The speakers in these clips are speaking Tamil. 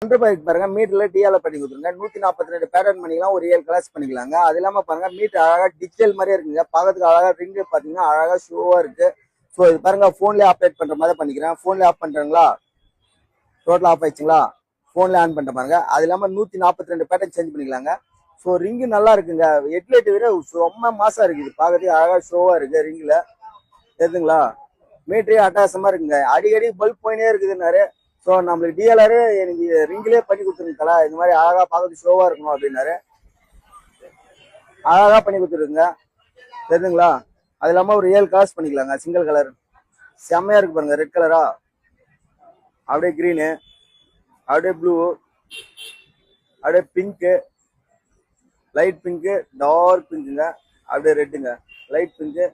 ஸ்ப்ளெண்டர் பைக் பாருங்க மீட்டர்ல டிஆல பண்ணி கொடுத்துருங்க. 142 பேட்டர்ன் பண்ணிக்கலாம், ஒரு 7 கலர்ஸ் பண்ணிக்கலாங்க. அது இல்லாம பாருங்க மீட்டர் அழகா டிஜிட்டல் மாதிரியே இருக்குங்க. பார்க்கறதுக்கு அழகா ரிங்கு பாத்தீங்கன்னா அழகா ஷோவா இருக்கு. ஸோ இது பாருங்க போன்லயே ஆப்ரேட் பண்ற மாதிரி பண்ணிக்கிறேன். போன்ல ஆஃப் பண்றீங்களா? டோட்டல் ஆஃப் ஆயிடுச்சுங்களா? போன்ல ஆன் பண்ணிட்ட பாருங்க. அது இல்லாம 142 பேட்டர்ன் சேஞ்ச் பண்ணிக்கலாங்க. ஸோ ரிங்கு நல்லா இருக்குங்க. ஹெட்லைட் விட ரொம்ப மாசா இருக்குது. பார்க்கறதுக்கு அழகா ஷோவா இருக்கு ரிங்ல. தெரியுதுங்களா? மீட்டரே அட்டகாசமா இருக்குங்க. அடிக்கடி பல்ப் போயினே இருக்குதுன்னாரு. ஸோ நம்மளுக்கு டிஎல்ஆரு எனக்கு ரிங்கிலே பண்ணி கொடுத்துருங்க. இந்த மாதிரி அழகா பார்க்கறது ஷோவா இருக்கணும் அப்படின்னாரு. அழகா பண்ணி கொடுத்துருங்க. தெரியுதுங்களா? அது இல்லாம ஒரு 7 கலர்ஸ் பண்ணிக்கலாங்க. சிங்கிள் கலர் செம்மையா இருக்கு பாருங்க. ரெட் கலரா, அப்படியே கிரீனு, அப்படியே ப்ளூ, அப்படியே பிங்க்கு, லைட் பிங்க்கு, டார்க் பிங்க்குங்க, அப்படியே ரெட்டுங்க, லைட் பிங்க்கு,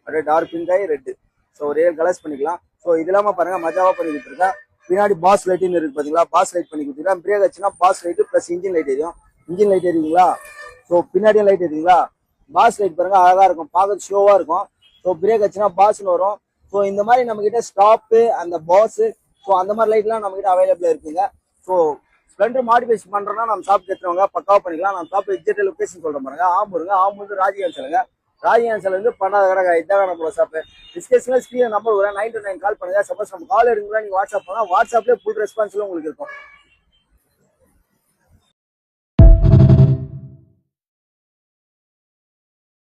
அப்படியே டார்க் பிங்க் ஆகி ரெட்டு. ஸோ ஒரு 7 கலர்ஸ் பண்ணிக்கலாம். ஸோ இது இல்லாம பாருங்க மஜாவா பண்ணி கொடுத்துருக்கேன். பின்னாடி பாஸ் லைட்னு இருக்கு பாத்தீங்களா? பாஸ் லைட் பண்ணி கொடுத்துருக்கேன். பிரேக் ஆச்சுன்னா pass light plus engine light எரியும். இன்ஜின் லைட் எரியுங்களா? ஸோ பின்னாடியும் லைட் எரியுங்களா? பாஸ் லைட் பாருங்க அழகா இருக்கும், பார்க்கறது ஷோவா இருக்கும். ஸோ பிரேக் ஆச்சுன்னா பாஸ்ன்னு வரும். ஸோ இந்த மாதிரி நம்ம கிட்ட ஸ்டாப்பு அந்த பாஸ், ஸோ அந்த மாதிரி லைட்லாம் நம்ம கிட்ட அவைலபிளா இருக்குங்க. ஸோ ஸ்ப்ளெண்டர் மாடிஃபிகேஷன் பண்றோம்னா நம்ம ஷாப் எடுத்துறவங்க பக்காவா பண்ணிக்கலாம். நம்ம ஷாப் எக்ஸாக்ட் லொகேஷன் சொல்றேன் பாருங்க. ஆம்பூருங்க, ஆம்பூர் ராஜீவ் சொல்லுங்க. ராஜீவ் இருந்து பண்ணாத கடை இதான் நம்மளோட ஷாப். டிஸ்கஷன்ல ஸ்கிரீன் நம்பர் 929 கால் பண்ணுங்க. சப்போஸ் நம்ம கால் எடுக்கலாம், நீங்க வாட்ஸ்அப் பண்ணா வாட்ஸ்அப்லேயே ஃபுல் ரெஸ்பான்ஸ்ல உங்களுக்கு இருக்கும்.